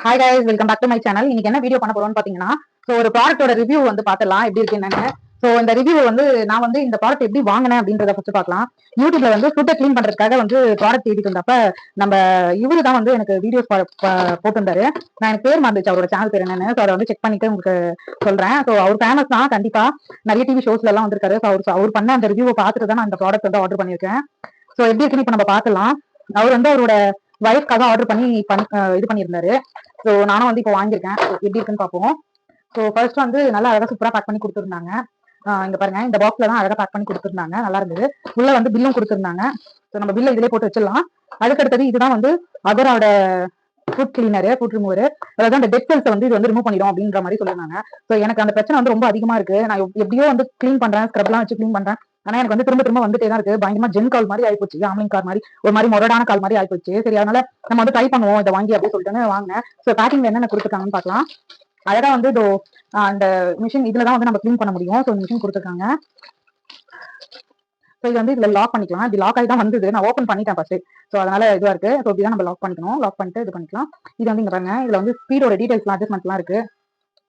Hi guys, welcome back to my channel. இன்னைக்கு என்ன video பண்ண போறோம்னு பாத்தீங்கன்னா, ஒரு ப்ராடக்ட்டோட ரிவ்யூ வந்து பாத்துடலாம் எப்படி இருக்கு என்னன்னு. இந்த ரிவ்யூ நான் இந்த ப்ராடக்ட் எப்படி வாங்கினேன் அப்படின்றத ஃபர்ஸ்ட் பார்க்கலாம். யூடியூப்ல ஃபுட்டை க்ளீன் பண்றதுக்காக ப்ராடக்ட் தேடிட்டு இருந்தப்ப நம்ம இவரு தான் எனக்கு வீடியோஸ் போட்டிருந்தாரு. நான் எனக்கு பேர் மறந்துச்சு அவரோட சேனல் பேர் என்னன்னு. அதை செக் பண்ணிட்டு உங்களுக்கு சொல்றேன். அவர் ஃபேமஸ் தான், கண்டிப்பா நிறைய டிவி ஷோஸ்ல எல்லாம் வந்திருக்காரு. அவர் பண்ண அந்த ரிவ்யூவை பார்த்துட்டு தான் நான் இந்த ப்ராடக்ட் ஆர்டர் பண்ணியிருக்கேன். எப்படி இருக்குன்னு இப்ப நம்ம பார்க்கலாம். அவர் அவரோட வைஃப்காக ஆர்டர் பண்ணி இது பண்ணியிருந்தாரு. நானும் இப்போ வாங்கியிருக்கேன். எப்படி இருக்குன்னு பார்ப்போம். ஃபர்ஸ்ட் நல்லா அழகா சூப்பரா பேக் பண்ணி கொடுத்துருந்தாங்க. இங்க பாருங்க, இந்த பாக்ஸ்ல தான் அழகா பேக் பண்ணி கொடுத்துருந்தாங்க. நல்லா இருந்தது. உள்ள பில்லும் கொடுத்துருந்தாங்க. நம்ம பில்ல இதுலயே போட்டு வச்சிடலாம். அதுக்கடுத்தது இதுதான் அகரோட ஃபுட் கிளீனர், ஃபுட் ரிமூவர். அதாவது அந்த டெட் செல்ஸ் இது ரிமூவ் பண்ணிடும் அப்படின்ற மாதிரி சொல்லிருந்தாங்க. எனக்கு அந்த பிரச்சனை ரொம்ப அதிகமா இருக்கு. நான் எப்படியோ கிளீன் பண்றேன், ஸ்க்ரப்லாம் வச்சு கிளீன் பண்றேன். ஆனா எனக்கு திரும்ப திரும்ப வந்துட்டே தான் இருக்கு. பயங்கரமா ஜென் கால் மாதிரி ஆயிப்போச்சு, ஆம்லிங் கால் மாதிரி, ஒரு மாதிரி மொரடான கால் மாதிரி ஆயிப்போச்சு. சரி, அதனால நம்ம ட்ரை பண்ணுவோம் இதை வாங்கி அப்படின்னு சொல்லிட்டு வாங்கினேன். பேக்கிங்ல என்னென்ன கொடுத்துருக்காங்கன்னு பார்க்கலாம். அழகா இந்த மிஷின் இதுலதான் நம்ம கிளீன் பண்ண முடியும். மிஷின் கொடுத்துருக்காங்க. இது இதுல லாக் பண்ணிக்கலாம். இது லாக் ஆகி தான் வந்தது. நான் ஓப்பன் பண்ணிட்டேன் ஃபர்ஸ்ட். அதனால இதுவா இருக்கு. இப்படிதான் நம்ம லாக் பண்ணிக்கணும். லாக் பண்ணிட்டு இது பண்ணிக்கலாம். இது இங்க பாருங்க, இதுல ஸ்பீடோட டீடைல்ஸ்லாம் அட்ஜஸ்ட்மெண்ட்லாம் இருக்கு.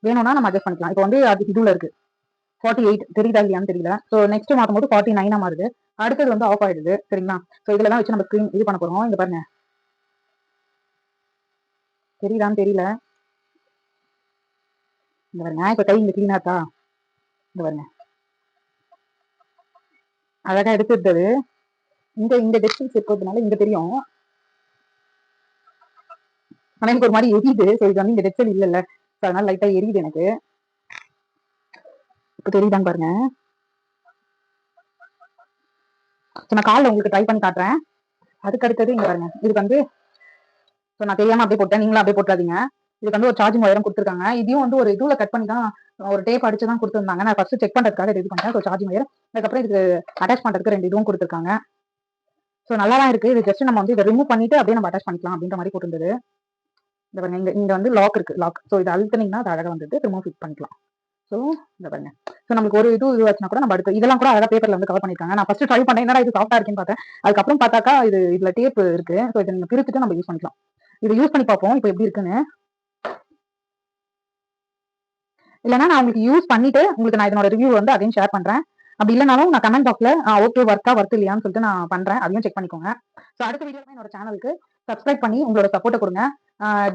வேணும்னா நம்ம அட்ஜஸ்ட் பண்ணிக்கலாம். இப்போ அது இதுல இருக்கு 48 தெரியுதா இல்லையான்னு தெரியல. நெக்ஸ்ட் மாத்தும் போது 49 மாறுது. அடுத்தது ஆஃப் ஆயிடுது. சரிங்களா? இதுலதான் வச்சு நம்ம ஸ்கிரீன் இது பண்ண போறோம். இங்க பாருங்க, தெரியுதான்னு தெரியல. இந்த பாருங்க, இப்ப கை இங்க கிளீனா இருக்கா? இந்த பாருங்க, அழகா எடுத்துருந்தது. இந்த டிஸ்டன்ஸ் இருக்கிறதுனால இங்க தெரியும். ஆனா எனக்கு ஒரு மாதிரி எரியுது. இது இங்க டெக்ஸ்டைல் இல்ல, அதனால லைட்டா எரியுது எனக்கு. இப்ப தெரியுதான்னு பாருங்க. நான் கால்ல உங்களுக்கு ட்ரை பண்ணி காட்டுறேன். அதுக்கு அடுத்தது இங்க பாருங்க, இதுக்கு நான் தெரியாம அப்படியே போட்டேன், நீங்களும் அப்படியே போட்டாதீங்க. இதுக்கு ஒரு சார்ஜிங் ஒயரும் கொடுத்துருக்காங்க. இதையும் ஒரு இதுல கட் பண்ணி தான், ஒரு டேப் அடிச்சு தான் கொடுத்துருந்தாங்க. நான் ஃபர்ஸ்ட் செக் பண்றதுக்காக இது பண்ணேன். சார்ஜிங் ஒயர், அதுக்கப்புறம் இதுக்கு அட்டாச் பண்றதுக்கு 2 இதுவும் கொடுத்துருக்காங்க. நல்லா தான் இருக்கு. இது ஜஸ்ட் நம்ம இதை ரிமூவ் பண்ணிட்டு அப்படியே நம்ம அட்டாச் பண்ணிக்கலாம் அப்படின்ற மாதிரி போட்டுருந்தது. இந்த பாருங்க, இங்க லாக் இருக்கு, லாக். இது அழுத்தினீங்கன்னா அது அழகா திரும்ப ஃபிட் பண்ணிக்கலாம். இந்த பாருங்க, நமக்கு ஒரு இது வச்சுனா கூட நம்ம அடுத்து இதெல்லாம் கூட அழகா பேப்பர்ல கவர் பண்ணிருக்காங்க. நான் ஃபர்ஸ்ட் ட்ரை பண்ணேன், என்னடா இது சாஃப்டா இருக்குன்னு பார்த்தேன். அதுக்கப்புறம் பார்த்தாக்கா இதுல டேப் இருக்கு. இதை நீங்க பிரிச்சுட்டு நம்ம யூஸ் பண்ணிக்கலாம். இதை யூஸ் பண்ணி பார்ப்போம் இப்போ எப்படி இருக்குன்னு. இல்லைன்னா நான் உங்களுக்கு யூஸ் பண்ணிட்டு உங்களுக்கு நான் இதனோட ரிவ்யூ அதையும் ஷேர் பண்றேன். அப்படி இல்லைனாலும் நான் கமெண்ட் பாக்ஸ்ல ஓகே ஒர்க் இல்லையான்னு சொல்லிட்டு நான் பண்றேன், அதையும் செக் பண்ணிக்கோங்க. அடுத்த வீடியோல என்னோட சேனலுக்கு சப்ஸ்கிரைப் பண்ணி உங்களோட சப்போர்ட்டை கொடுங்க.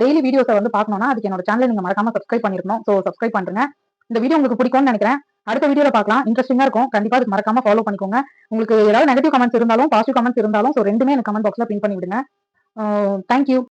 டெய்லி வீடியோஸை பார்க்கணும்னா அதுக்கு என்னோட சேனலை நீங்க மறக்காம சப்ஸ்கிரைப் பண்ணிருக்கணும். சப்ஸ்கிரைப் பண்ணுங்க. இந்த வீடியோ உங்களுக்கு பிடிக்கும்னு நினைக்கிறேன். அடுத்த வீடியோல பார்க்கலாம். இன்ட்ரெஸ்டிங்கா இருக்கும். கண்டிப்பா அதுக்கு மறக்காம ஃபாலோ பண்ணிக்கோங்க. உங்களுக்கு ஏதாவது நெகட்டிவ் கமெண்ட்ஸ் இருந்தாலும் பாசிட்டிவ் கமெண்ட்ஸ் இருந்தாலும் ரெண்டுமே எனக்கு கமெண்ட் பாக்ஸ்ல பின் பண்ணி விடுங்க. தேங்க்யூ.